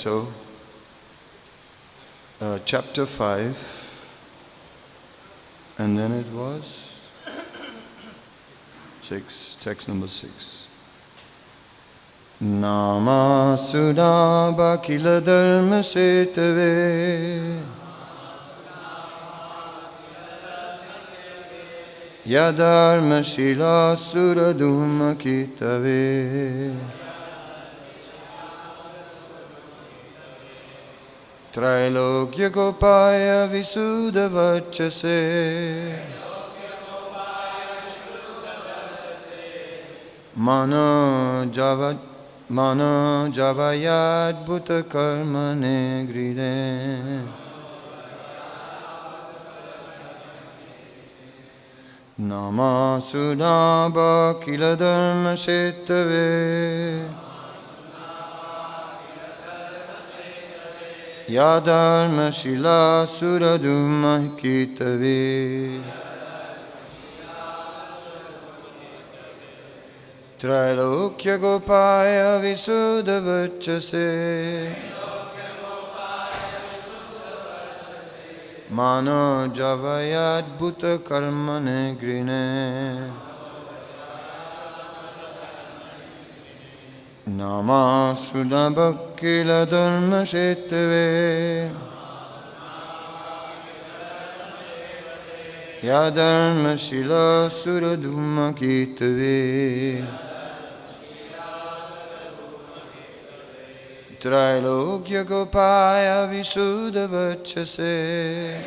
canto, chapter 5, and then it was 6, text number 6. Nama Sudaba Kila Dharma Setave Yadharma Shila Suradhuma Kitave Trailokya Gopaya Visuddha Vachase Mana Javayad Bhuta Karmane Gride Nama Sudaba Kila Dharma Setave Yadharma Shila Suradhuma Kitave Trailokya Gopaya Visuddha Vachase Mano Javayad Bhuta Karmane Grine Nama Sudaba Kila Dharma Setave Yadharma Shila Suradhuma Kitave Trailokya Gopaya Visuddha Vachase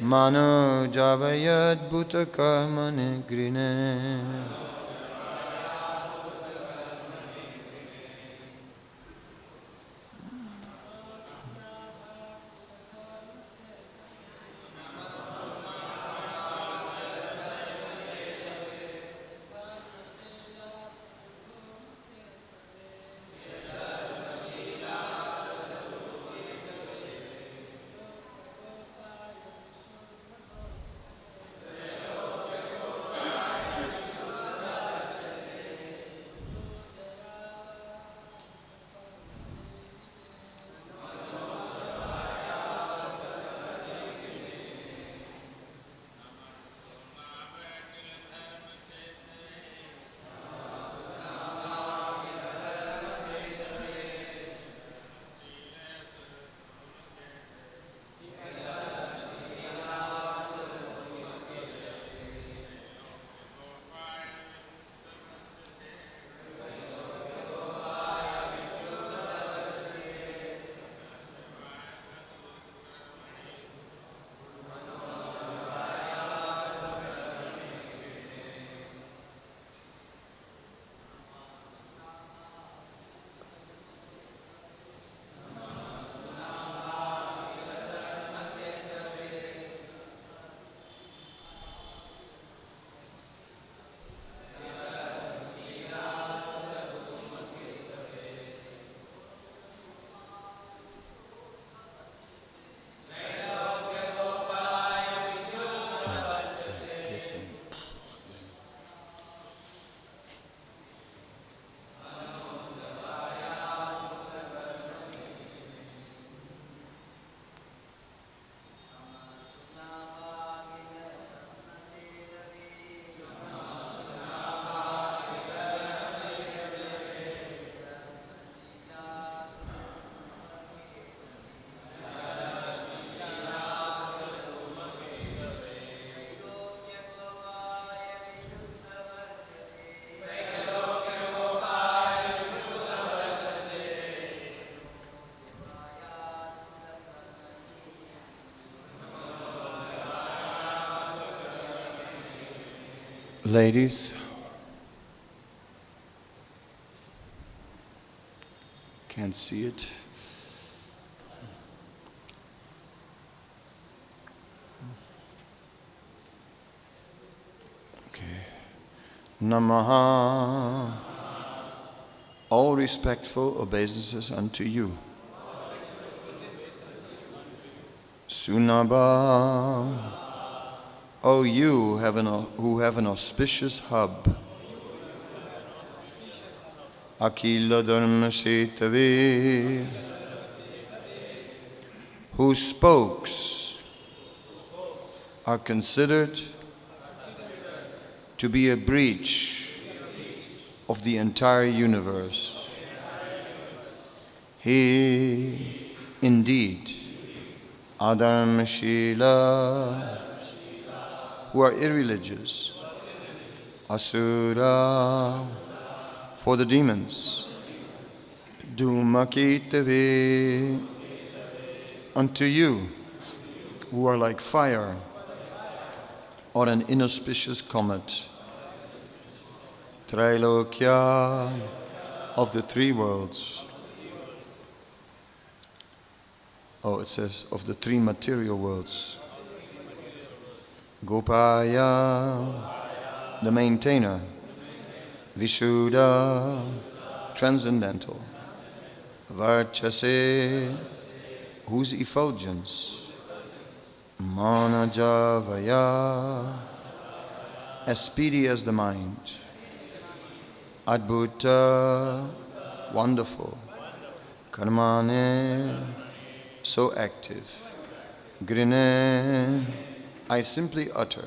Mano Javayad Bhuta Karmane Grine Ladies, can't see it. Okay. Namaha. All respectful obeisances unto you. Sunaba. O you who have an auspicious hub, Akila Dharma Shetave, whose spokes are considered to be a breach of the entire universe. He indeed, Adharmashila, who are irreligious, Asura, for the demons, Dhumaketave, unto you, who are like fire or an inauspicious comet, Trailokya, of the three worlds. Oh, it says of the three material worlds. Gopaya, the maintainer. Vishuddha, transcendental. Varchase, whose effulgence. Manajavaya, as speedy as the mind. Adbhuta, wonderful. Karmane, so active. Grine, I simply utter.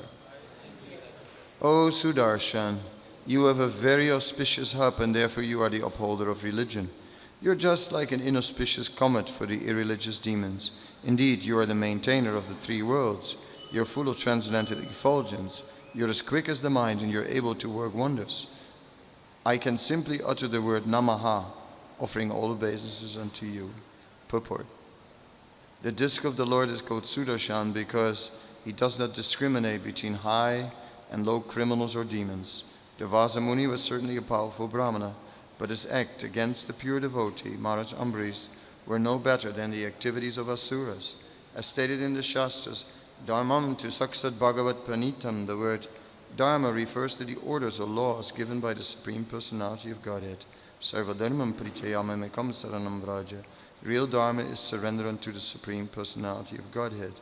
O Sudarshan, you have a very auspicious hub, and therefore you are the upholder of religion. You're just like an inauspicious comet for the irreligious demons. Indeed, you are the maintainer of the three worlds. You're full of transcendental effulgence. You're as quick as the mind, and you're able to work wonders. I can simply utter the word Namaha, offering all obeisances unto you. Purport. The disc of the Lord is called Sudarshan because he does not discriminate between high and low criminals or demons. Durvasa Muni was certainly a powerful Brahmana, but his act against the pure devotee, Maharaj Ambarish, were no better than the activities of Asuras. As stated in the Shastras, Dharmam tu saksat Bhagavat Pranitam, the word Dharma refers to the orders or laws given by the Supreme Personality of Godhead. Sarva Dharmam Pritayamamekam Saranam Vraja. Real Dharma is surrender unto the Supreme Personality of Godhead.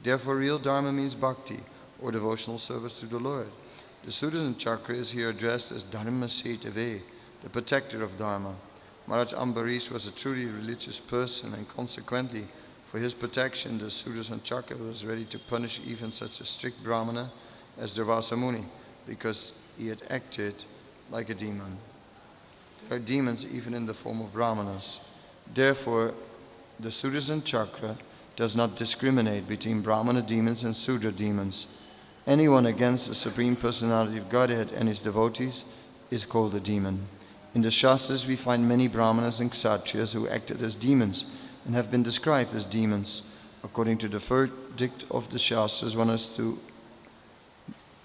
Therefore, real Dharma means bhakti, or devotional service to the Lord. The Sudarshan Chakra is here addressed as Dharma Setave, the protector of Dharma. Maharaj Ambarish was a truly religious person, and consequently, for his protection, the Sudarshan Chakra was ready to punish even such a strict Brahmana as Durvasa Muni, because he had acted like a demon. There are demons even in the form of Brahmanas. Therefore, the Sudarshan Chakra does not discriminate between Brahmana demons and Sudra demons. Anyone against the Supreme Personality of Godhead and his devotees is called a demon. In the Shastras we find many Brahmanas and Kshatriyas who acted as demons and have been described as demons. According to the verdict of the Shastras, one has to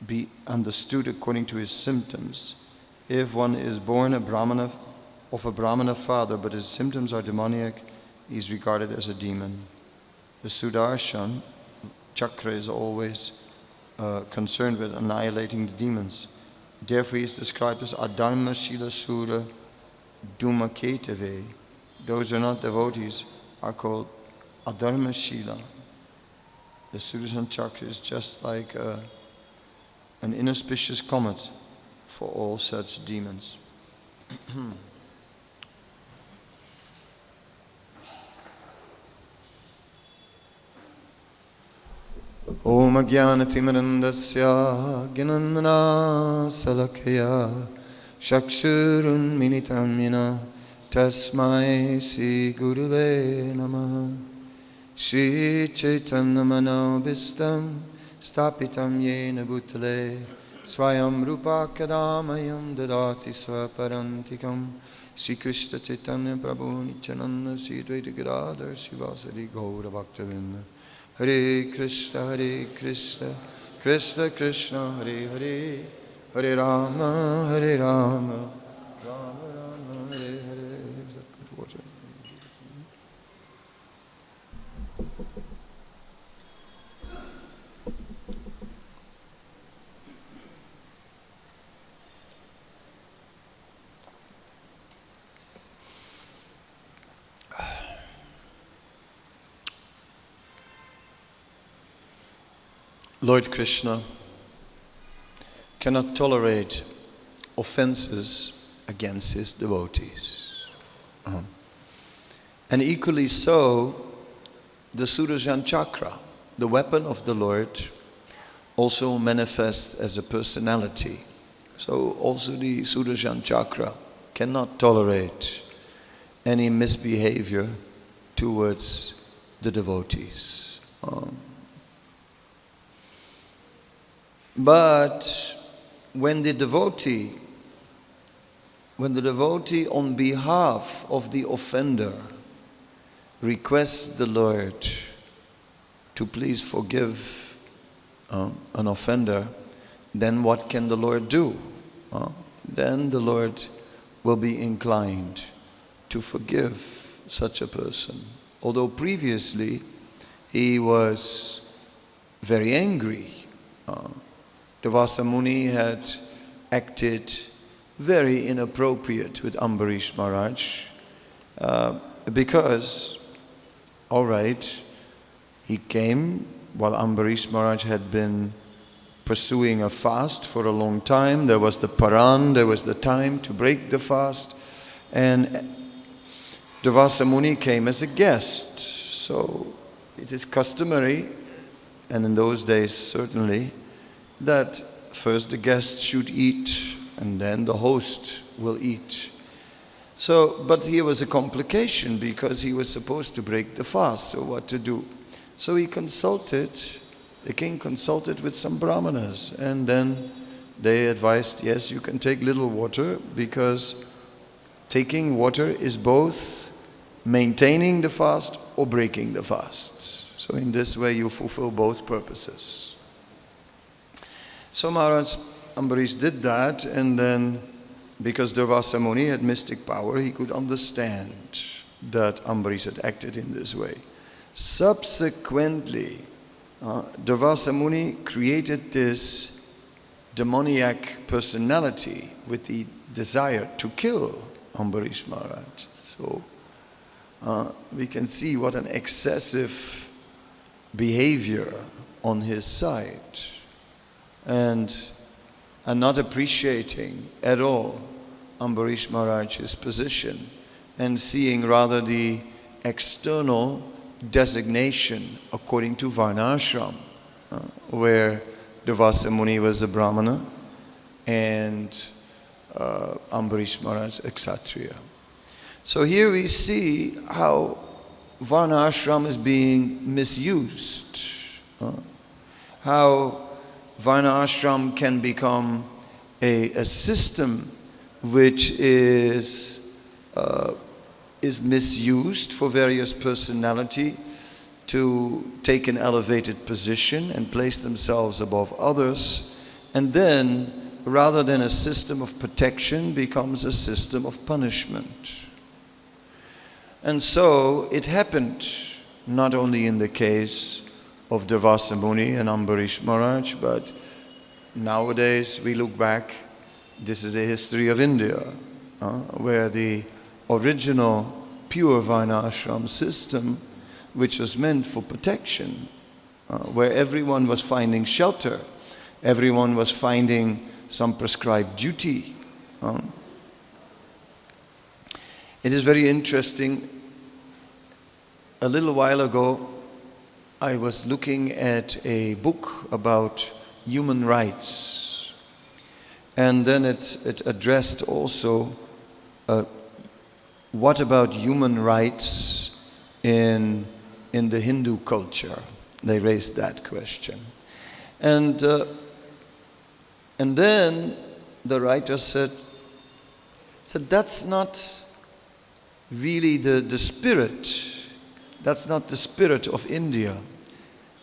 be understood according to his symptoms. If one is born of a Brahmana father, but his symptoms are demoniac, he is regarded as a demon. The Sudarshan Chakra is always concerned with annihilating the demons. Therefore he is described as Adharma Shila Sura Dhumaketave. Those who are not devotees are called Adharma Shila. The Sudarshan Chakra is just like an inauspicious comet for all such demons. Om Ajnanatimirandasya Gnanana Salakaya Shakshurun Minitam Yena Tasmai Sri Gurave Namaha. Shri Chaitanya Manobhistam Stapitam Yena Bhutale Swayam Rupa Kadamayam Dadati Swaparantikam. Shri Krishna Chaitanya Prabhu Nityananda Sri Advaita Gadadhar Srivasadi Gaura Bhaktavinda. Hare Krishna, Krishna Krishna, Hare Hare, Hare Rama, Hare Rama, Rama Rama, Hare Hare. Is that good water? Lord Krishna cannot tolerate offenses against his devotees. And equally so, the Sudarshan Chakra, the weapon of the Lord, also manifests as a personality. So also the Sudarshan Chakra cannot tolerate any misbehavior towards the devotees. But when the devotee on behalf of the offender requests the Lord to please forgive an offender, then what can the Lord do? Then the Lord will be inclined to forgive such a person. Although previously he was very angry. Durvasa Muni had acted very inappropriate with Ambarish Maharaj because, all right, he came while Ambarish Maharaj had been pursuing a fast for a long time. There was the Paran, there was the time to break the fast, and Durvasa Muni came as a guest. So it is customary, and in those days certainly, that first the guest should eat and then the host will eat. So, but here was a complication because he was supposed to break the fast, so what to do? So the king consulted with some brahmanas, and then they advised, yes, you can take little water because taking water is both maintaining the fast or breaking the fast. So in this way you fulfill both purposes. So Maharaj Ambarish did that, and then because Durvasa Muni had mystic power, he could understand that Ambarish had acted in this way. Subsequently, Durvasa Muni created this demoniac personality with the desire to kill Ambarish Maharaj. So we can see what an excessive behavior on his side. And not appreciating at all Ambarish Maharaj's position, and seeing rather the external designation according to Varna Ashram, where Durvasa Muni was a Brahmana and Ambarish Maharaj a Kshatriya. So here we see how Varna Ashram is being misused, how Varna Ashram can become a system which is misused for various personality to take an elevated position and place themselves above others, and then rather than a system of protection becomes a system of punishment. And so it happened not only in the case of Durvasa Muni and Ambarish Maharaj, but nowadays we look back, this is a history of India, where the original pure Varna Ashram system, which was meant for protection, where everyone was finding shelter, everyone was finding some prescribed duty. It is very interesting. A little while ago, I was looking at a book about human rights, and then it addressed also what about human rights in the Hindu culture. They raised that question, and then the writer said that's not really the spirit. That's not the spirit of India.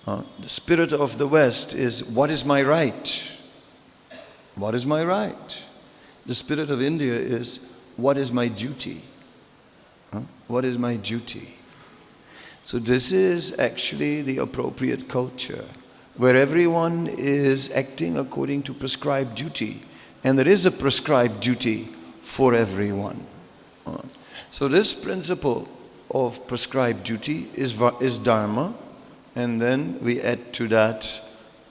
The spirit of the West is, what is my right? What is my right? The spirit of India is, what is my duty? What is my duty? So this is actually the appropriate culture, where everyone is acting according to prescribed duty. And there is a prescribed duty for everyone. So this principle of prescribed duty is Dharma, and then we add to that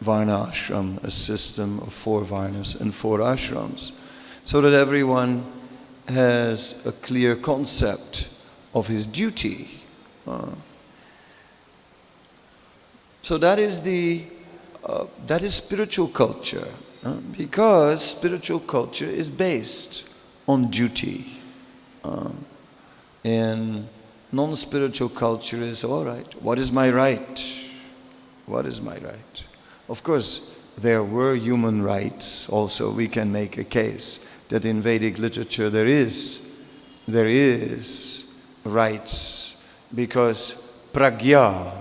Varna Ashram, a system of 4 Varnas and 4 Ashrams, so that everyone has a clear concept of his duty. So that is spiritual culture, because spiritual culture is based on duty. And non-spiritual culture is, all right, what is my right? What is my right? Of course, there were human rights also. We can make a case that in Vedic literature there is rights, because pragya,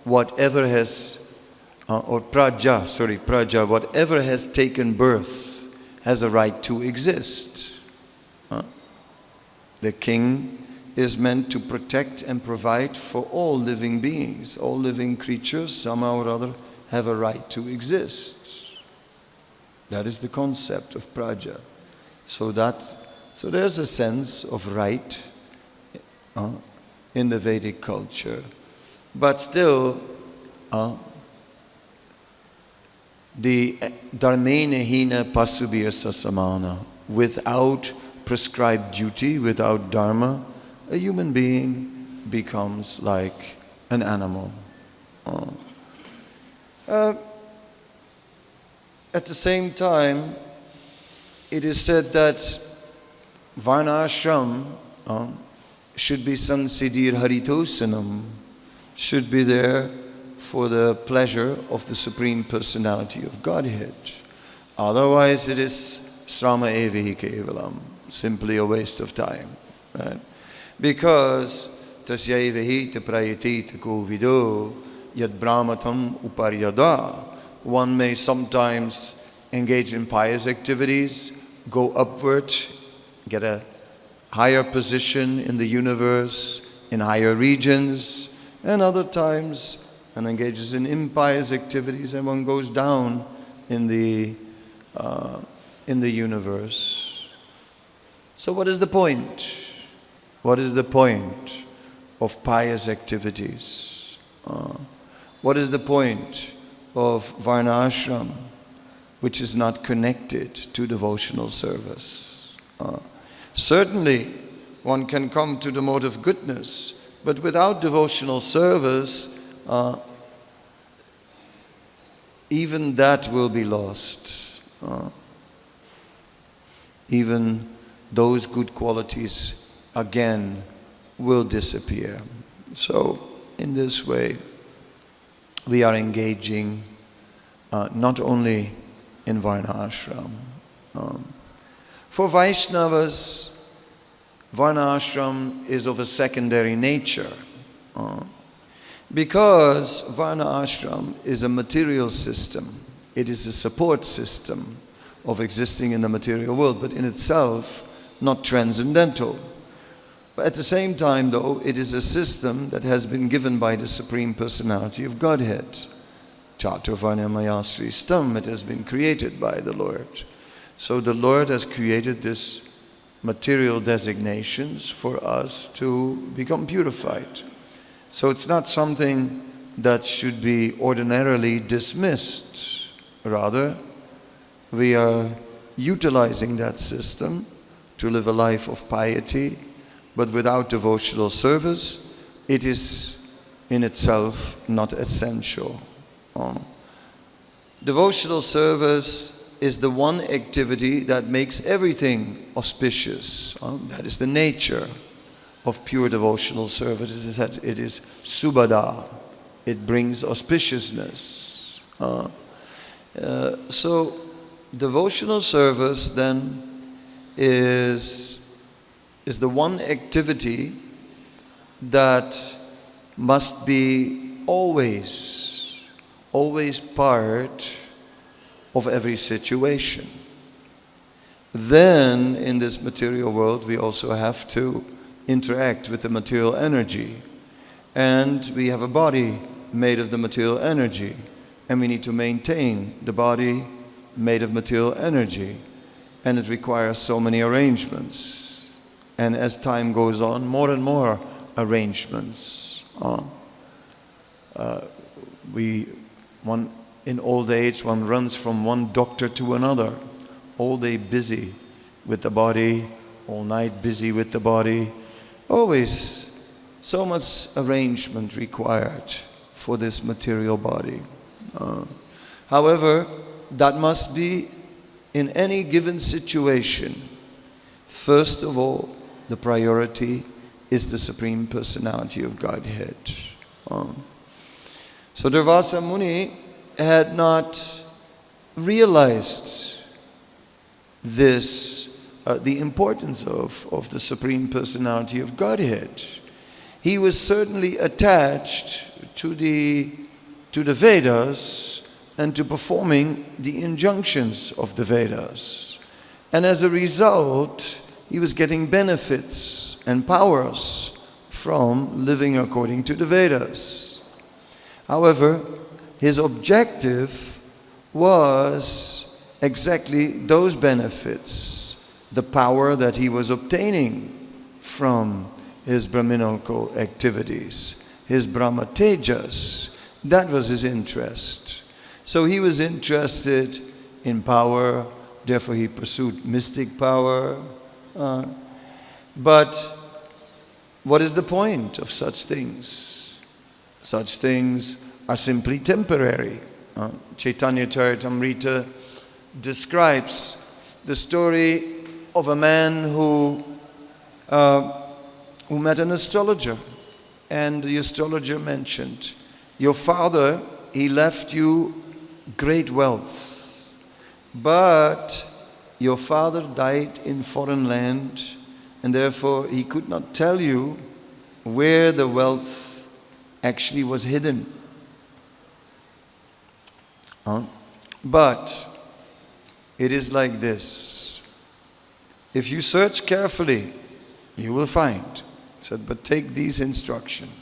whatever has, praja, whatever has taken birth has a right to exist. The king is meant to protect and provide for all living beings. All living creatures, somehow or other, have a right to exist. That is the concept of praja. So there's a sense of right in the Vedic culture. But still, the dharmena hina pasubir sasamana, without prescribed duty, without dharma, a human being becomes like an animal. At the same time, it is said that varnashram should be sansidir haritosanam, should be there for the pleasure of the Supreme Personality of Godhead. Otherwise it is srama evihi kevalam, simply a waste of time. Right? Because tasyaivahi te prayati te kovido yad brahmatam uparyada. One may sometimes engage in pious activities, go upward, get a higher position in the universe, in higher regions, and other times one engages in impious activities and one goes down in the universe. So what is the point? What is the point of pious activities? What is the point of varna ashram, which is not connected to devotional service? Certainly, one can come to the mode of goodness, but without devotional service, even that will be lost. Even those good qualities again will disappear. So, in this way, we are engaging not only in varna ashram. For Vaishnavas, varna ashram is of a secondary nature, because varna ashram is a material system. It is a support system of existing in the material world, but in itself not transcendental. But at the same time, though, it is a system that has been given by the Supreme Personality of Godhead. Chaturvarnamaya Sristam, it has been created by the Lord. So the Lord has created this material designations for us to become purified. So it's not something that should be ordinarily dismissed. Rather, we are utilizing that system to live a life of piety, but without devotional service, it is in itself not essential. Devotional service is the one activity that makes everything auspicious. That is the nature of pure devotional service, is that it is subhada. It brings auspiciousness. So devotional service then is the one activity that must be always part of every situation. Then in this material world we also have to interact with the material energy, and we have a body made of the material energy, and we need to maintain the body made of material energy, and it requires so many arrangements, and as time goes on, more and more arrangements. In old age, one runs from one doctor to another, all day busy with the body all night busy with the body. Always so much arrangement required for this material body. However, that must be in any given situation. First of all, the priority is the Supreme Personality of Godhead. So Durvasa Muni had not realized this, the importance of the Supreme Personality of Godhead. He was certainly attached to the Vedas and to performing the injunctions of the Vedas. And as a result, he was getting benefits and powers from living according to the Vedas. However, his objective was exactly those benefits, the power that he was obtaining from his Brahminical activities, his Brahma Tejas. That was his interest. So he was interested in power, therefore he pursued mystic power. But what is the point of such things? Such things are simply temporary. Chaitanya Charitamrita describes the story of a man who met an astrologer, and the astrologer mentioned, your father, he left you great wealth, but your father died in foreign land, and therefore he could not tell you where the wealth actually was hidden. But it is like this. If you search carefully, you will find. He said, but take these instructions.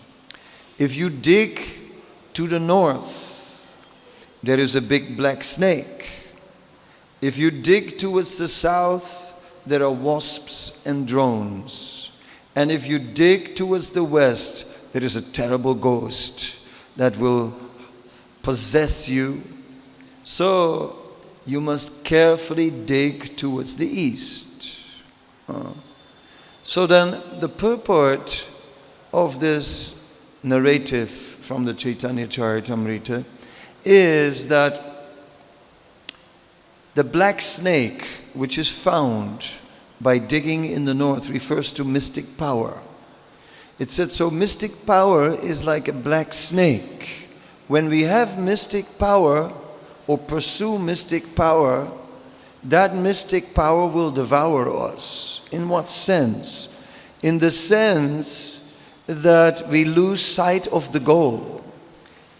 If you dig to the north, there is a big black snake. If you dig towards the south, there are wasps and drones. And if you dig towards the west, there is a terrible ghost that will possess you. So you must carefully dig towards the east. So then the purport of this narrative from the Chaitanya Charitamrita is that the black snake, which is found by digging in the north, refers to mystic power. It said, so mystic power is like a black snake. When we have mystic power or pursue mystic power, that mystic power will devour us. In what sense? In the sense that we lose sight of the goal,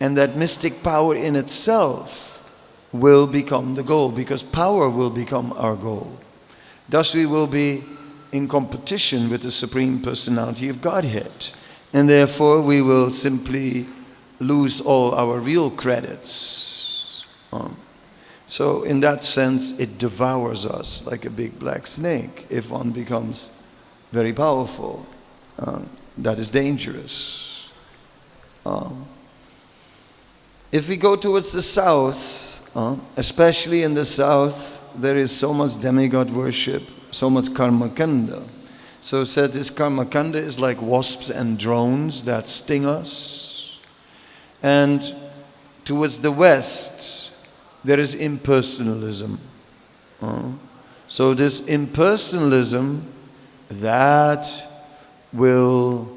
and that mystic power in itself will become the goal, because power will become our goal. Thus we will be in competition with the Supreme Personality of Godhead, and therefore we will simply lose all our real credits. So in that sense, it devours us like a big black snake if one becomes very powerful. That is dangerous. If we go towards the south, especially in the south, there is so much demigod worship, so much karma kanda. So it said this karma kanda is like wasps and drones that sting us. And towards the west, there is impersonalism. So this impersonalism, that will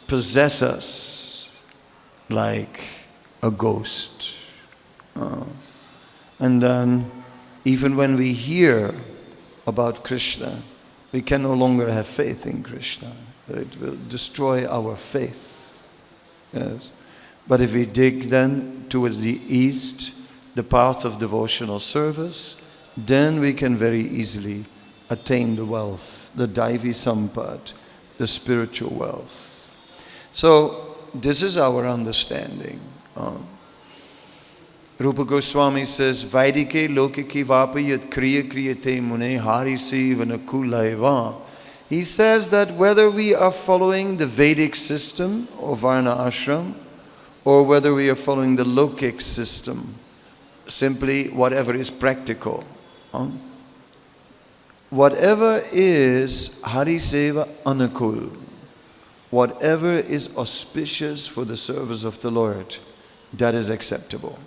possess us like a ghost. And then even when we hear about Krishna, we can no longer have faith in Krishna. It will destroy our faith. Yes. But if we dig then towards the east, the path of devotional service, then we can very easily attain the wealth, the Daivi Sampad, the spiritual wealth. So this is our understanding. Rupa Goswami says, Vaidike lokiki vapa yat kriya kriyate mune harisi vanakulaiva. He says that whether we are following the Vedic system of Varna Ashram, or whether we are following the Lokic system, simply whatever is practical. whatever is Hari Seva Anukul, whatever is auspicious for the service of the Lord, that is acceptable.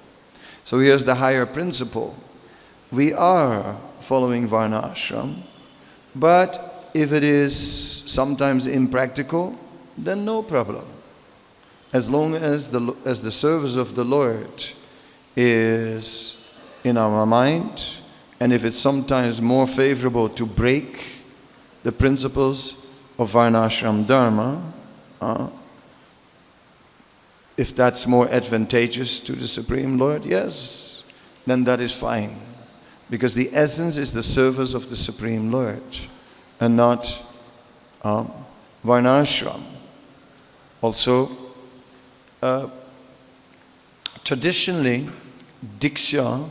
So here's the higher principle. We are following Varna Ashram, but if it is sometimes impractical, then no problem. As long as the service of the Lord is in our mind, and if it's sometimes more favorable to break the principles of Varnashram Dharma, if that's more advantageous to the Supreme Lord, yes, then that is fine. Because the essence is the service of the Supreme Lord and not Varnashram. Also, traditionally, Diksha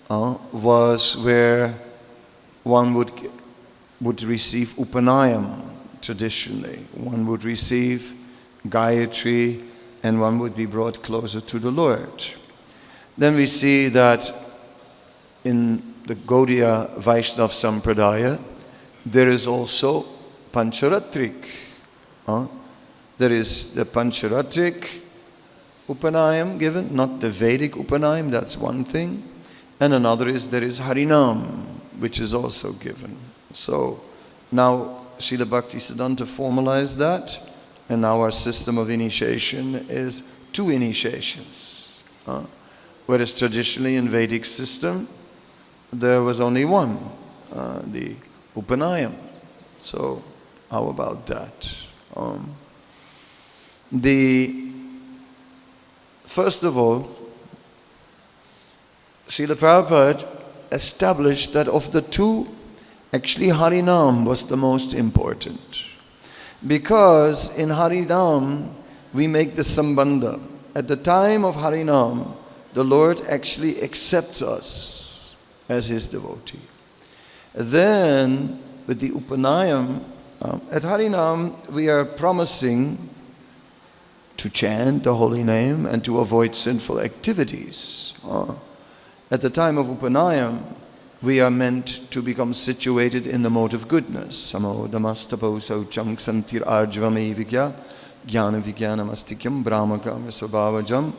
was where one would receive Upanayam. Traditionally, one would receive Gayatri and one would be brought closer to the Lord. Then we see that in the Gaudiya Vaishnava Sampradaya, there is also Pancharatrik. There is the Pancharatrik Upanayam given, not the Vedic Upanayam, that's one thing. And another is there is Harinam, which is also given. So now Srila Bhaktisiddhanta formalized that, and now our system of initiation is 2 initiations. Whereas traditionally in Vedic system, there was only one, the Upanayam. So how about that? First of all, Srila Prabhupada established that of the 2, actually Harinam was the most important. Because in Harinam, we make the sambandha. At the time of Harinam, the Lord actually accepts us as His devotee. Then, with the Upanayam, at Harinam, we are promising to chant the holy name and to avoid sinful activities. At the time of Upanayam, we are meant to become situated in the mode of goodness. Samo damastapo saucham ksantir arjvame vigya jnana vijnanamastikam brahmakam svabhavajam.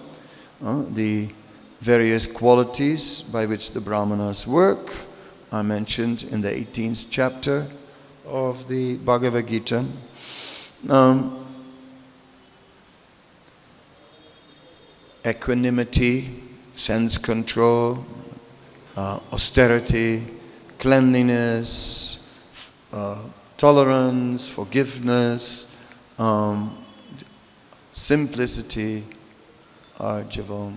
The various qualities by which the brahmanas work are mentioned in the 18th chapter of the Bhagavad Gita. Equanimity, sense control, austerity, cleanliness, tolerance, forgiveness, simplicity, arjavam,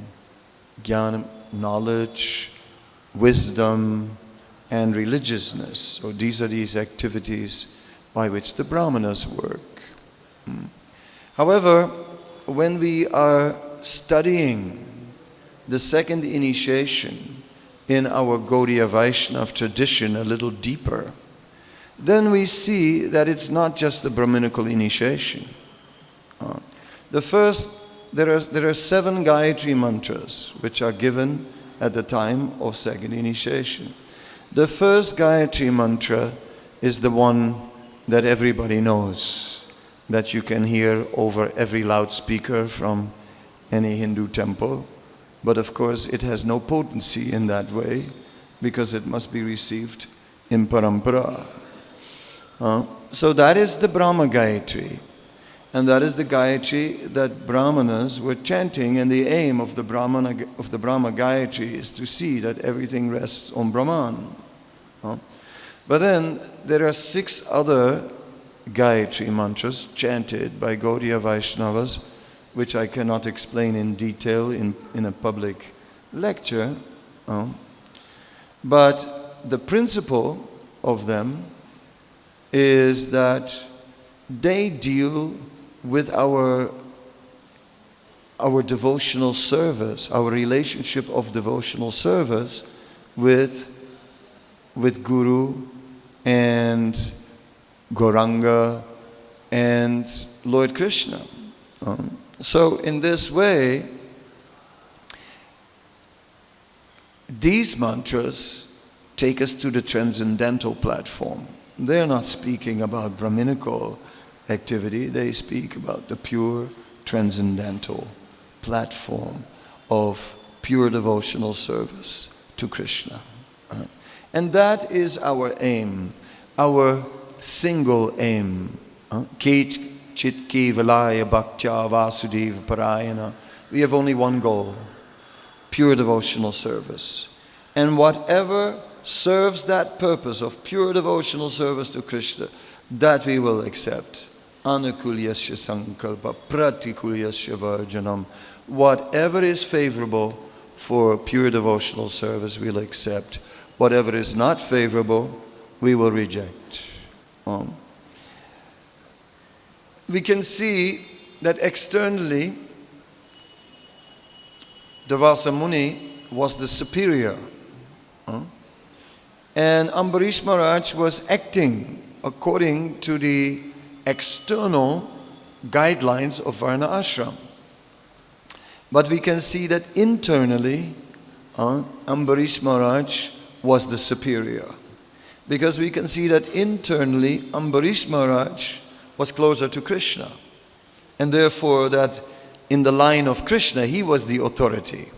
jnana, knowledge, wisdom, and religiousness. So these are these activities by which the brahmanas work. However, when we are studying the second initiation in our Gaudiya Vaishnava tradition a little deeper, then we see that it's not just the Brahminical initiation. There are 7 Gayatri mantras which are given at the time of second initiation. The first Gayatri mantra is the one that everybody knows, that you can hear over every loudspeaker from any Hindu temple. But of course, it has no potency in that way because it must be received in parampara. So that is the Brahma Gayatri. And that is the Gayatri that Brahmanas were chanting, and the aim of the Brahma Gayatri is to see that everything rests on Brahman. But then there are 6 other Gayatri mantras chanted by Gaudiya Vaishnavas, which I cannot explain in detail in a public lecture. But the principle of them is that they deal with our devotional service, our relationship of devotional service with Guru and Gauranga and Lord Krishna. So in this way, these mantras take us to the transcendental platform. They're not speaking about Brahminical activity, they speak about the pure transcendental platform of pure devotional service to Krishna. And that is our aim, our single aim. Ket chit kevalaya bhaktya vasudeva parayana. We have only one goal, pure devotional service. And whatever serves that purpose of pure devotional service to Krishna, that we will accept. Anukulyasya sankalpa pratikulyasya varjanam. Whatever is favorable for pure devotional service, we'll accept. Whatever is not favorable, we will reject. We can see that externally, Durvasa Muni was the superior. And Ambarish Maharaj was acting according to the external guidelines of Varna Ashram. But we can see that internally, Ambarish Maharaj was the superior. Because we can see that internally, Ambarish Maharaj was closer to Krishna. And therefore that in the line of Krishna, he was the authority.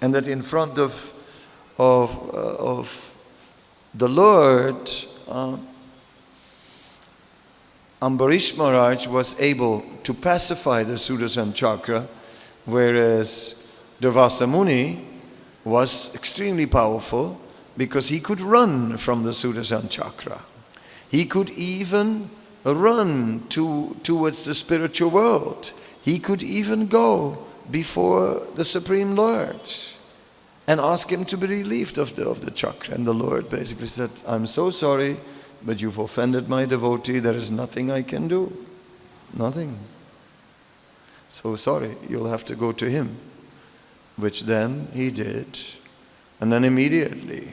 And that in front of the Lord, Ambarish Maharaj was able to pacify the Sudarshan Chakra, whereas Durvasa Muni was extremely powerful because he could run from the Sudarshan Chakra. He could even run towards the spiritual world. He could even go before the Supreme Lord and ask him to be relieved of the chakra. And the Lord basically said, I'm so sorry, but you've offended my devotee. There is nothing I can do. Nothing. So sorry, you'll have to go to him. Which then he did. And then immediately,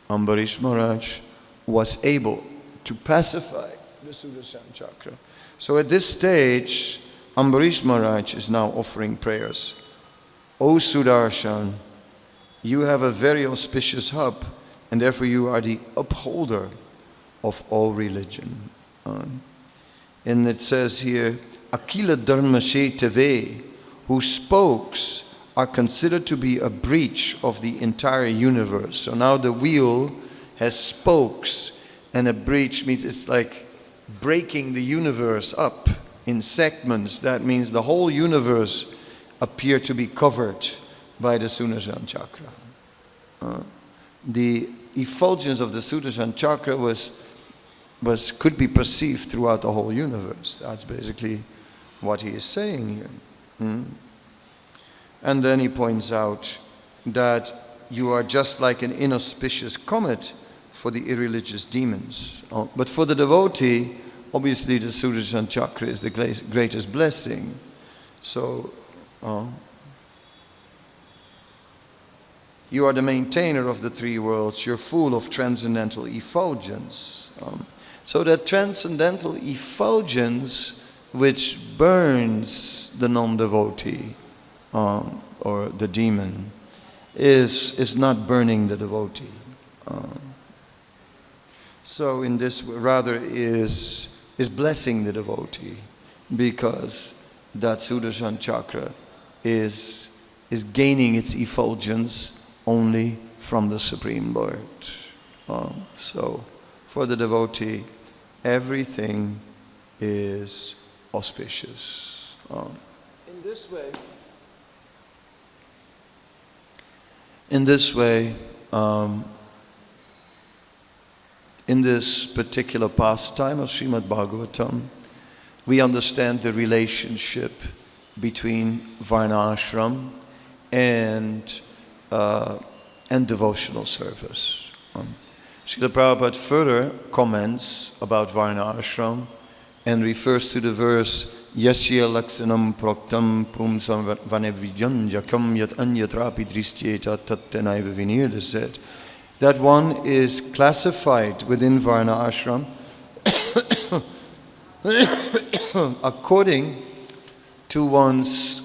Ambarish Maharaj was able to pacify the Sudarshan Chakra. So at this stage, Ambarish Maharaj is now offering prayers. O Sudarshan, you have a very auspicious hub, and therefore you are the upholder of all religion. And it says here, Akila Dharma Shetave, whose spokes are considered to be a breach of the entire universe. So now the wheel has spokes, and a breach means it's like breaking the universe up in segments. That means the whole universe appeared to be covered by the Sudarshan Chakra. The effulgence of the Sudarshan Chakra could be perceived throughout the whole universe. That's basically what he is saying here. And then he points out that you are just like an inauspicious comet for the irreligious demons. But for the devotee, obviously the Sudarshan Chakra is the greatest blessing. So, you are the maintainer of the three worlds. You're full of transcendental effulgence. So that transcendental effulgence which burns the non-devotee or the demon is not burning the devotee. So in this rather is blessing the devotee, because that Sudarshan Chakra is gaining its effulgence only from the Supreme Lord. So for the devotee, everything is auspicious. In this way, in this particular pastime of Srimad Bhagavatam, we understand the relationship between Varnashram and devotional service. Srila Prabhupada further comments about Varnashram and refers to the verse Yasya laksanam proktam pumsam vanevijanjakam yat anyatrapi dristyeta tattenaiva vinirda said that one is classified within Varna Ashram according to one's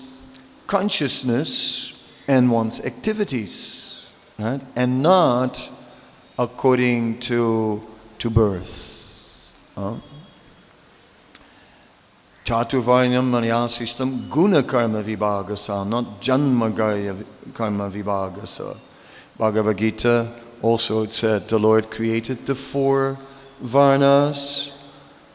consciousness and one's activities, right? And not according to birth. Chaturvarnyam manya system guna karma vibhagasa, not janma karma vibhagasa. Bhagavad Gita also it said the Lord created the 4 varnas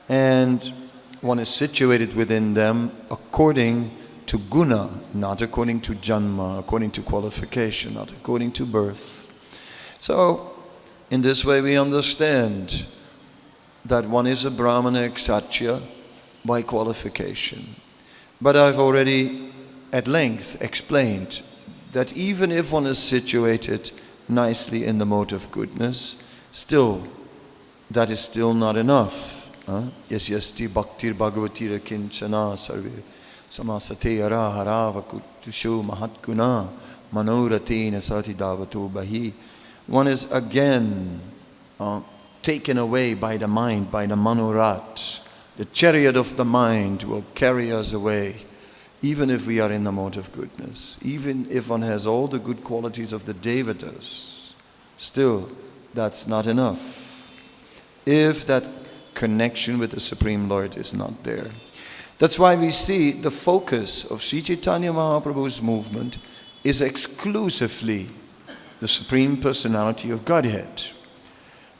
and one is situated within them according to guna, not according to janma, according to qualification, not according to birth. So, in this way we understand that one is a Brahmana Kshatriya by qualification. But I've already at length explained that even if one is situated nicely in the mode of goodness, still, that is still not enough. Yes, yasti bhaktir bhagavatira kinchana sarve samasate ara haravakutusho mahatguna manoratena sati davatu bahi. One is again taken away by the mind, by the manorat. The chariot of the mind will carry us away, even if we are in the mode of goodness. Even if one has all the good qualities of the devatas, still, that's not enough. If that connection with the Supreme Lord is not there. That's why we see the focus of Sri Chaitanya Mahaprabhu's movement is exclusively the Supreme Personality of Godhead.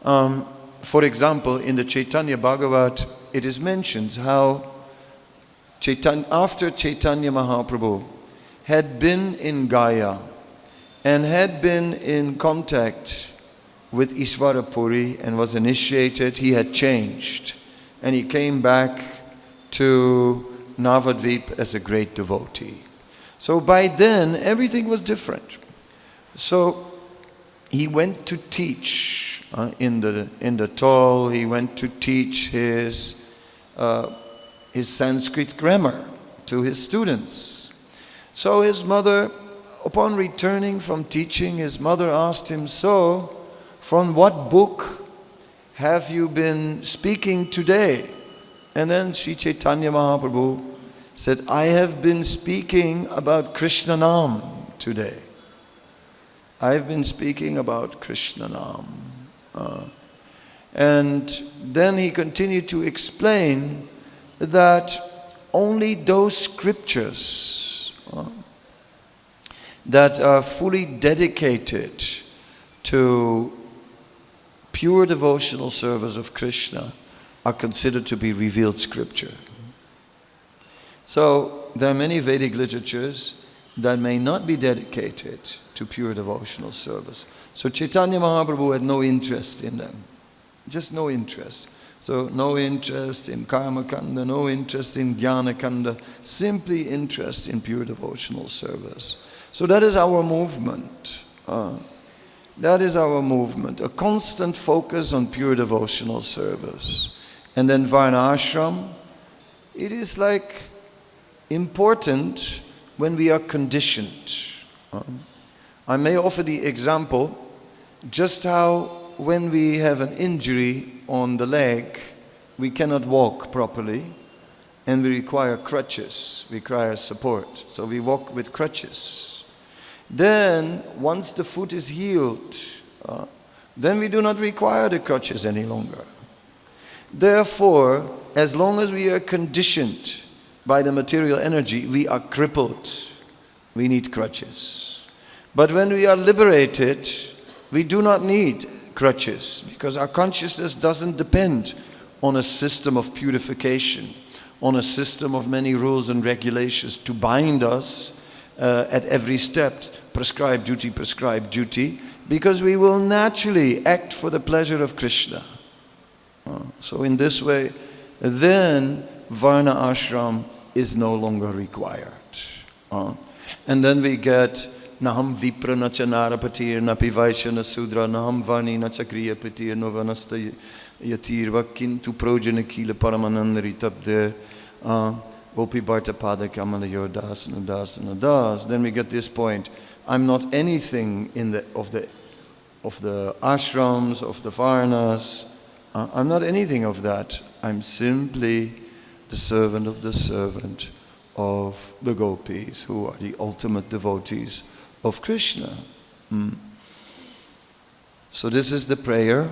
For example, in the Chaitanya Bhagavat, it is mentioned how after Chaitanya Mahaprabhu had been in Gaya and had been in contact with Ishvara Puri and was initiated, he had changed. And he came back to Navadvip as a great devotee. So by then, everything was different. So he went to teach in the toll. He went to teach his Sanskrit grammar to his students. So his mother, upon returning from teaching, his mother asked him, "So, from what book have you been speaking today?" And then Sri Chaitanya Mahaprabhu said, "I have been speaking about Krishna Nam today. I have been speaking about Krishna Nam." And then he continued to explain that only those scriptures that are fully dedicated to pure devotional service of Krishna are considered to be revealed scripture. So there are many Vedic literatures that may not be dedicated to pure devotional service. So Chaitanya Mahaprabhu had no interest in them. Just no interest. So no interest in Karma Kanda, no interest in Jnana Kanda, simply interest in pure devotional service. So that is our movement. That is our movement, a constant focus on pure devotional service. And then Varna Ashram, it is like important when we are conditioned. I may offer the example just how when we have an injury on the leg, we cannot walk properly and we require crutches, we require support. So we walk with crutches. Then, once the foot is healed, then we do not require the crutches any longer. Therefore, as long as we are conditioned by the material energy, we are crippled. We need crutches. But when we are liberated, we do not need crutches because our consciousness doesn't depend on a system of purification, on a system of many rules and regulations to bind us at every step, prescribed duty, because we will naturally act for the pleasure of Krishna. So in this way, then Varna Ashram is no longer required. And then we get Naham Vipra Nacha Narapatir Napi Vaishana Sudra Naham Varni Nacha Kriya Patir Novanasta Yatir Vakintu Projana Kila Paramanandari Tabde Gopi Bharta Pada Kamala Yordas Nadas Nadas. Then we get this point. I'm not anything of the ashrams, of the varnas. I'm not anything of that. I'm simply the servant of the gopis, who are the ultimate devotees of Krishna. So this is the prayer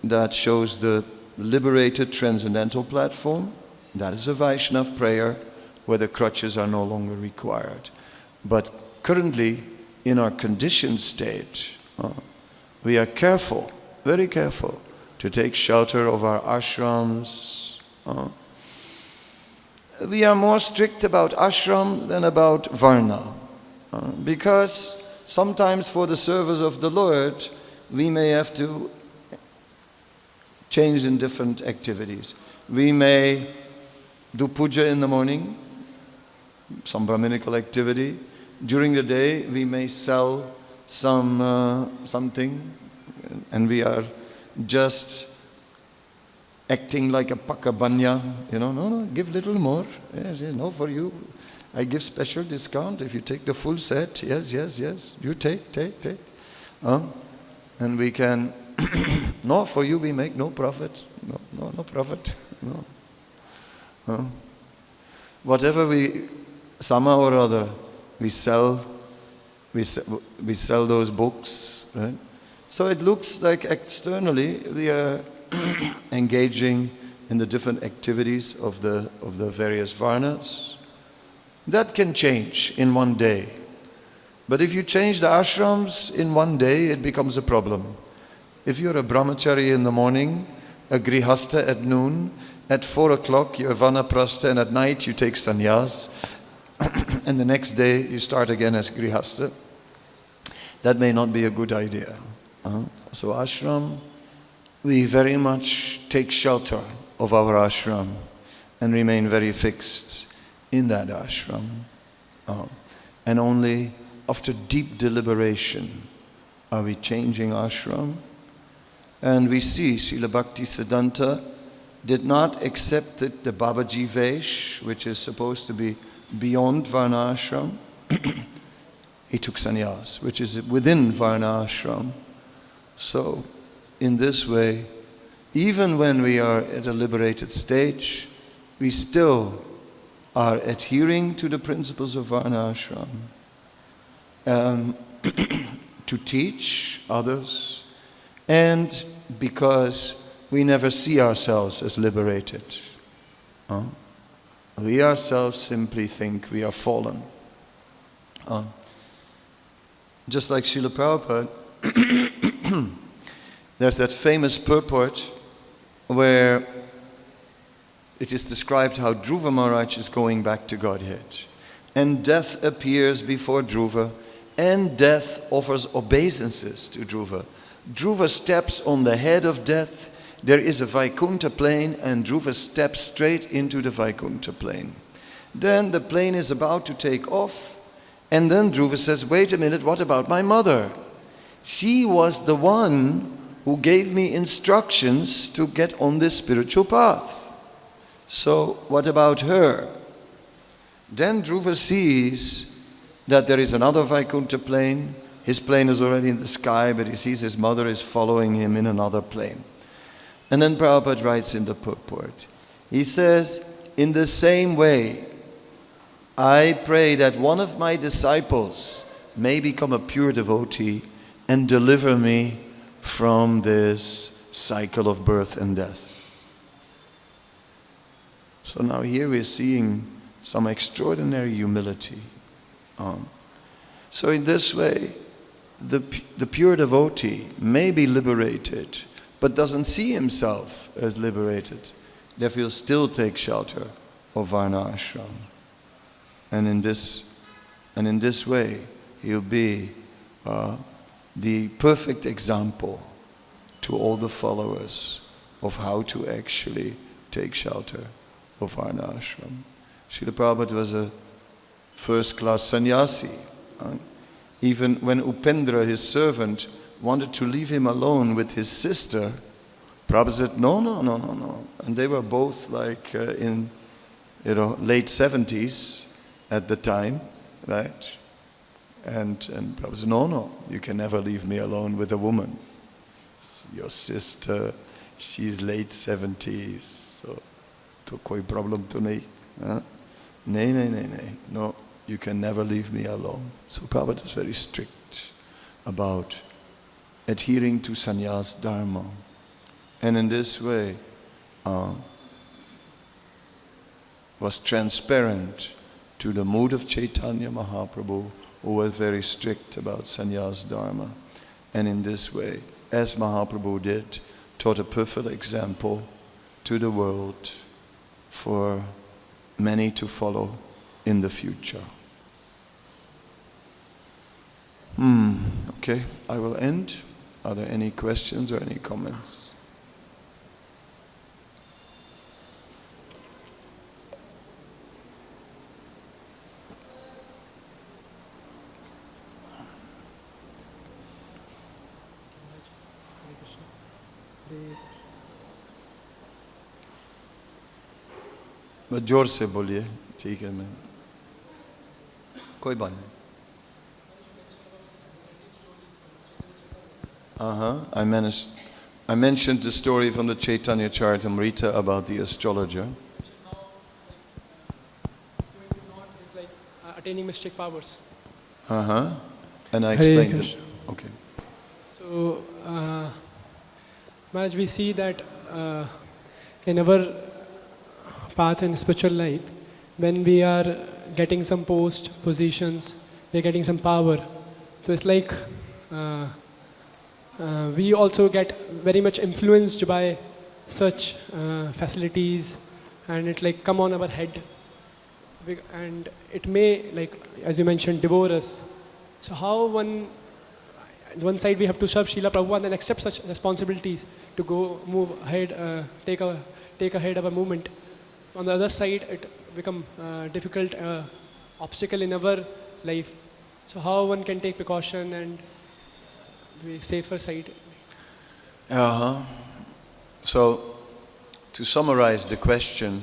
that shows the liberated transcendental platform. That is a Vaishnava prayer where the crutches are no longer required. But currently, in our conditioned state, we are careful, very careful, to take shelter of our ashrams. We are more strict about ashram than about varna. Because sometimes for the service of the Lord, we may have to change in different activities. We may do puja in the morning, some Brahminical activity. During the day, we may sell something, and we are just acting like a pakabanya. No, give little more. Yes, no, for you. I give special discount if you take the full set. Yes. You take. And we can, no, for you we make no profit. No profit. No. Whatever we, somehow or other, we sell those books, right? So it looks like externally we are engaging in the different activities of the various varnas. That can change in one day. But if you change the ashrams in one day, it becomes a problem. If you're a brahmachari in the morning, a grihastha at noon, at 4 o'clock you're vanaprastha, and at night you take sannyas, and the next day you start again as grihastha, that may not be a good idea. So ashram, we very much take shelter of our ashram and remain very fixed in that ashram. And only after deep deliberation are we changing ashram. And we see Srila Bhakti Siddhanta did not accept the Babaji Vesh, which is supposed to be beyond Varna ashram. He took sannyas, which is within Varna ashram. So, in this way, even when we are at a liberated stage, we still are adhering to the principles of Varna ashram. To teach others, and because we never see ourselves as liberated. We ourselves simply think we are fallen. Just like Srila Prabhupada, there's that famous purport where it is described how Dhruva Maharaj is going back to Godhead. And death appears before Dhruva, and death offers obeisances to Dhruva. Dhruva steps on the head of death. There is a Vaikuntha plane, and Dhruva steps straight into the Vaikuntha plane. Then the plane is about to take off, and then Dhruva says, wait a minute, what about my mother? She was the one who gave me instructions to get on this spiritual path. So what about her? Then Dhruva sees that there is another Vaikuntha plane. His plane is already in the sky, but he sees his mother is following him in another plane. And then Prabhupada writes in the purport, he says, in the same way, I pray that one of my disciples may become a pure devotee and deliver me from this cycle of birth and death. So now here we're seeing some extraordinary humility. So in this way, the pure devotee may be liberated, but doesn't see himself as liberated. Therefore, he'll still take shelter of Varna ashram. And in this way, he'll be the perfect example to all the followers of how to actually take shelter of Varna ashram. Srila Prabhupada was a first-class sannyasi. Even when Upendra, his servant, wanted to leave him alone with his sister, Prabhupada said, no. And they were both like in late 70s at the time, right? And Prabhupada said, no, you can never leave me alone with a woman. Your sister, she's late 70s, so to koi problem to nahi. No, you can never leave me alone. So Prabhupada was very strict about adhering to sannyas dharma. And in this way, was transparent to the mood of Chaitanya Mahaprabhu, who was very strict about sannyas dharma. And in this way, as Mahaprabhu did, taught a perfect example to the world for many to follow in the future. Okay, I will end. Are there any questions or any comments? बस जोर से बोलिए, ठीक है मैं कोई बात नहीं. I mentioned the story from the Chaitanya Charitamrita about the astrologer. It's like attaining mystic powers. And I explained it. Okay. So, Maharaj, we see that in our path in spiritual life, when we are getting some post, positions, we're getting some power. So it's like we also get very much influenced by such facilities, and it like come on our head, and it may, like as you mentioned, devour us. So how one side we have to serve Srila Prabhupada and accept such responsibilities to go move ahead, take ahead of a movement. On the other side, it become difficult obstacle in our life. So how one can take precaution and be safer side? So, to summarize the question,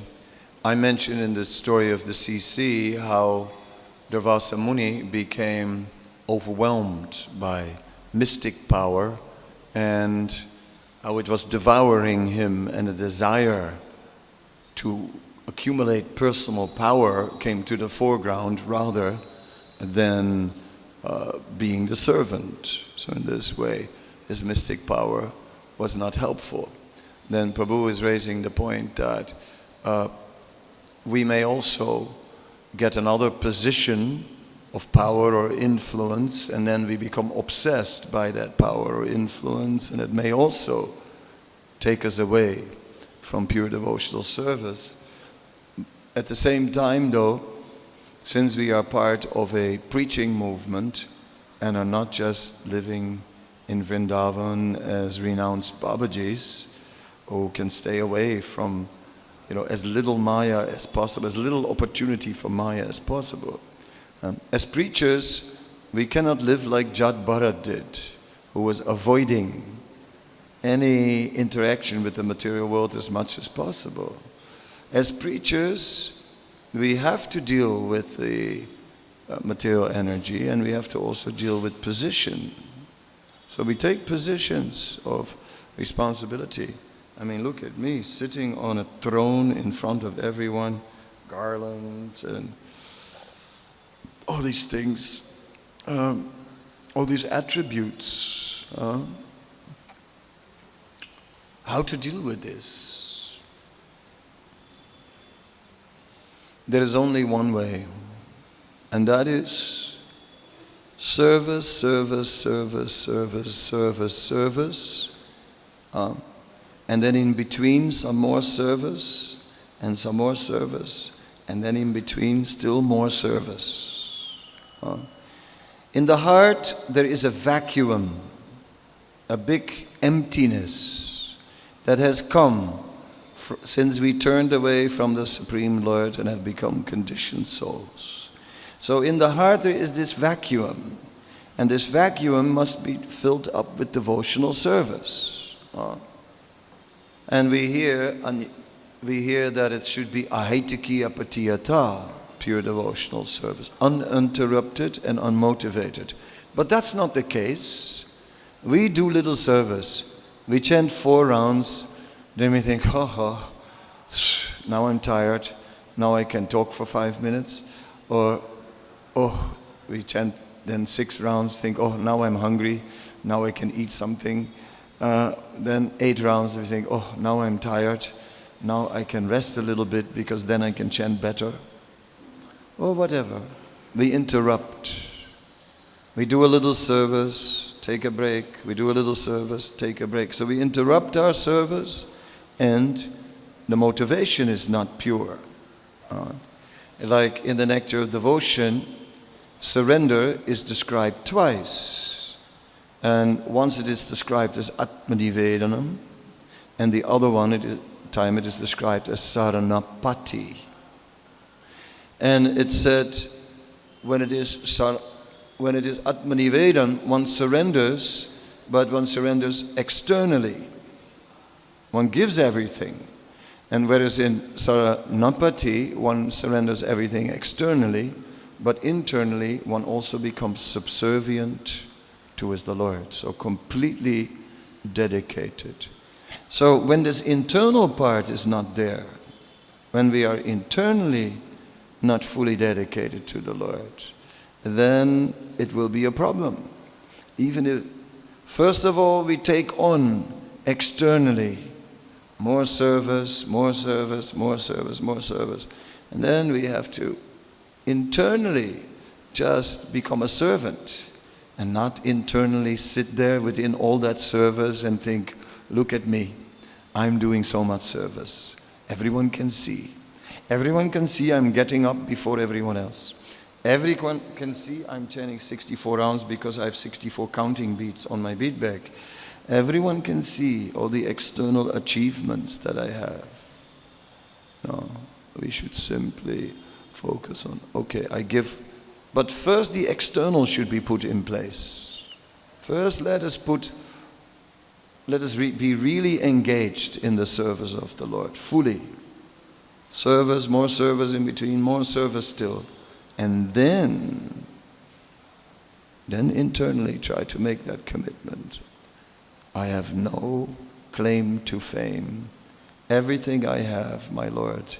I mentioned in the story of the CC how Durvasa Muni became overwhelmed by mystic power and how it was devouring him, and a desire to accumulate personal power came to the foreground rather than being the servant. So in this way, his mystic power was not helpful. Then Prabhu is raising the point that we may also get another position of power or influence, and then we become obsessed by that power or influence, and it may also take us away from pure devotional service. At the same time though, since we are part of a preaching movement and are not just living in Vrindavan as renounced Babajis who can stay away from, as little Maya as possible, as little opportunity for Maya as possible. As preachers, we cannot live like Jad Bharat did, who was avoiding any interaction with the material world as much as possible. As preachers, we have to deal with the material energy, and we have to also deal with position. So we take positions of responsibility. I mean, look at me sitting on a throne in front of everyone, garland and all these things, all these attributes. How to deal with this? There is only one way, and that is service, service, service, service, service, service, and then in between some more service, and some more service, and then in between still more service. In the heart there is a vacuum, a big emptiness that has come since we turned away from the Supreme Lord and have become conditioned souls. So in the heart there is this vacuum, and this vacuum must be filled up with devotional service. And we hear that it should be ahaitaki apatiyata, pure devotional service, uninterrupted and unmotivated. But that's not the case. We do little service. We chant 4 rounds, then we think, now I'm tired, now I can talk for 5 minutes. Or, we chant then 6 rounds, think, now I'm hungry, now I can eat something. Then 8 rounds, we think, oh, now I'm tired. Now I can rest a little bit because then I can chant better. Or whatever. We interrupt. We do a little service, take a break. We do a little service, take a break. So we interrupt our service and the motivation is not pure. Like in the Nectar of Devotion, surrender is described twice. And once it is described as Atmanivedanam, and the other time it is described as Saranapati. And it said, when it is Atmanivedan, one surrenders, but one surrenders externally. One gives everything. And whereas in Saranapati, one surrenders everything externally, but internally one also becomes subservient towards the Lord. So completely dedicated. So when this internal part is not there, when we are internally not fully dedicated to the Lord, then it will be a problem. Even if, first of all, we take on externally more service, more service, more service, more service. And then we have to internally just become a servant and not internally sit there within all that service and think, look at me, I'm doing so much service. Everyone can see. Everyone can see I'm getting up before everyone else. Everyone can see I'm chanting 64 rounds because I have 64 counting beats on my beat bag. Everyone can see all the external achievements that I have. No, we should simply focus on, okay, I give, but first the external should be put in place. First let us be really engaged in the service of the Lord, fully. Service, more service in between, more service still. And then internally try to make that commitment. I have no claim to fame. Everything I have, my Lord,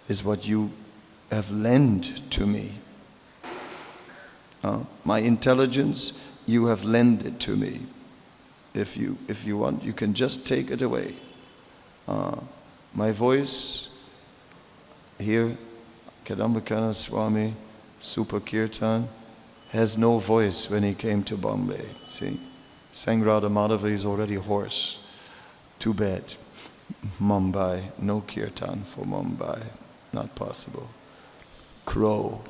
is what you have lent to me. My intelligence, you have lent it to me. If you want, you can just take it away. My voice, here, Kadamba Kanana Swami, Super Kirtan, has no voice when he came to Bombay. See, sang Radha Madhava is already hoarse. Too bad. Mumbai, no Kirtan for Mumbai. Not possible. Crow.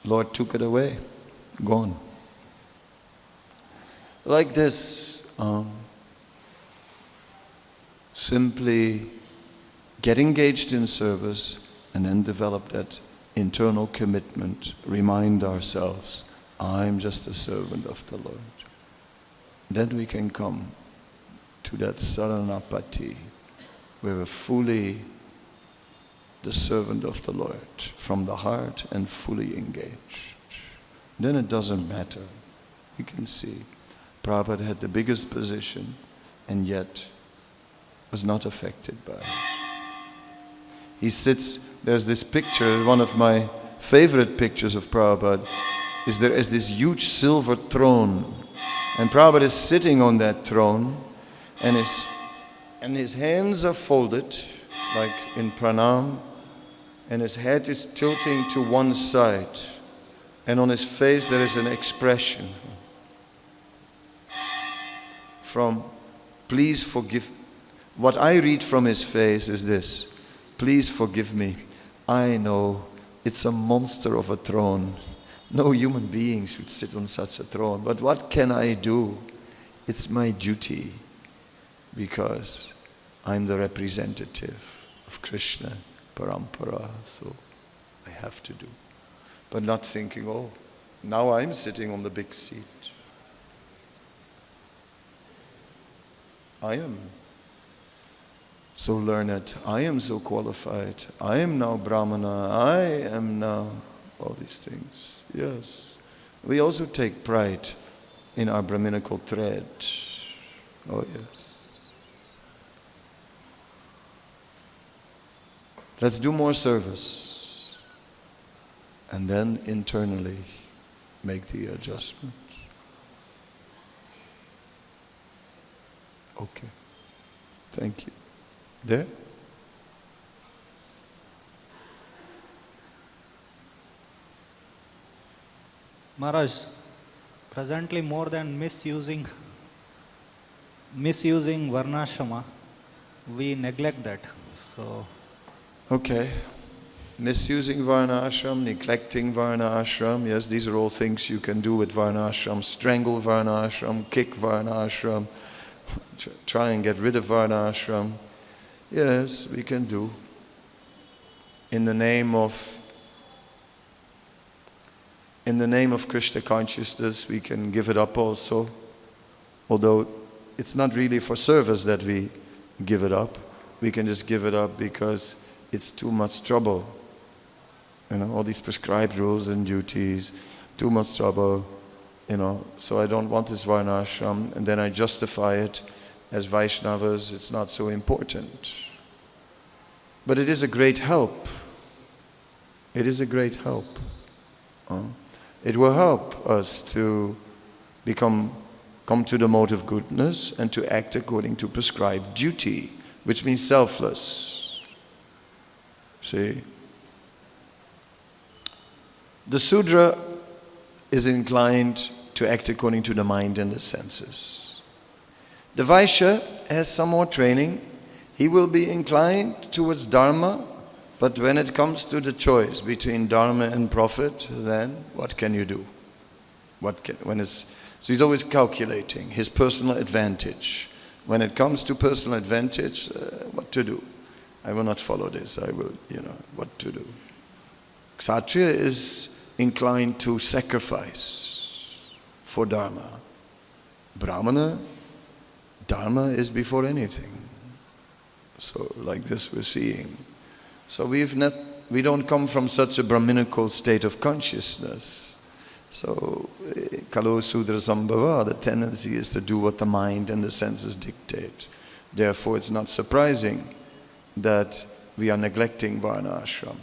Lord took it away. Gone. Like this, simply get engaged in service and then develop that internal commitment. Remind ourselves, I'm just a servant of the Lord. Then we can come to that Saranapati, where we're fully the servant of the Lord, from the heart and fully engaged. Then it doesn't matter. You can see, Prabhupada had the biggest position and yet was not affected by it. He sits, there's this picture, one of my favorite pictures of Prabhupada, is there is this huge silver throne. And Prabhupada is sitting on that throne and his hands are folded, like in pranam, and his head is tilting to one side. And on his face there is an expression from, please forgive. What I read from his face is this: please forgive me. I know it's a monster of a throne. No human being should sit on such a throne. But what can I do? It's my duty, because I'm the representative of Krishna Parampara, so I have to do. But not thinking, oh, now I'm sitting on the big seat. I am so learned, I am so qualified, I am now Brahmana, I am now all these things. Yes. We also take pride in our Brahminical thread. Oh yes. Let's do more service and then internally make the adjustment. Okay. Thank you. There? Maharaj, presently more than misusing varnashrama, we neglect that. So, Okay. Misusing varna ashram, neglecting varna ashram. Yes, these are all things you can do with varna ashram. Strangle varna ashram, kick varna ashram, try and get rid of varna ashram. Yes, we can do. In the name of Krishna consciousness, we can give it up also. Although it's not really for service that we give it up. We can just give it up because it's too much trouble. All these prescribed rules and duties, too much trouble, so I don't want this varnashram, and then I justify it as Vaishnavas, it's not so important. But it is a great help. It is a great help. It will help us to come to the mode of goodness and to act according to prescribed duty, which means selfless. See? The Sudra is inclined to act according to the mind and the senses. The Vaishya has some more training. He will be inclined towards Dharma, but when it comes to the choice between Dharma and profit, then what can you do? So he's always calculating his personal advantage. When it comes to personal advantage, what to do? I will not follow this. I will, what to do. Kshatriya is inclined to sacrifice for Dharma. Brahmana, Dharma is before anything. So like this we're seeing. So we don't come from such a Brahminical state of consciousness. So Kalo Sudra Sambhava, the tendency is to do what the mind and the senses dictate. Therefore it's not surprising that we are neglecting Varna Ashram.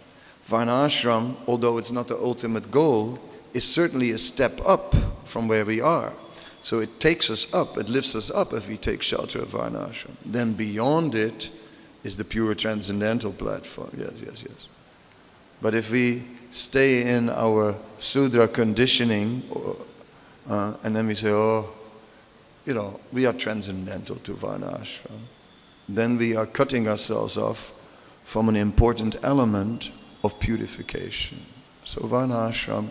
Varna Ashram, although it's not the ultimate goal, is certainly a step up from where we are. So it takes us up, it lifts us up if we take shelter of Varna Ashram. Then beyond it is the pure transcendental platform. Yes. But if we stay in our Sudra conditioning, and then we say, we are transcendental to Varna Ashram, then we are cutting ourselves off from an important element of purification. So Varna Ashram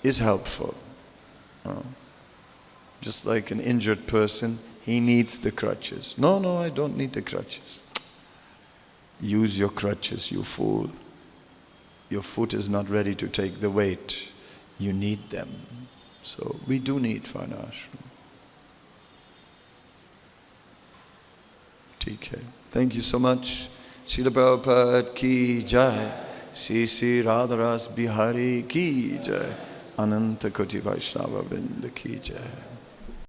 is helpful. Just like an injured person, he needs the crutches. No, I don't need the crutches. Use your crutches, you fool. Your foot is not ready to take the weight. You need them. So we do need Varna Ashram. TK. Thank you so much. Srila Prabhupada ki jai. Sri Radharas Bihari ki jai. Ananta Koti Vaishnava Vrinda ki jai.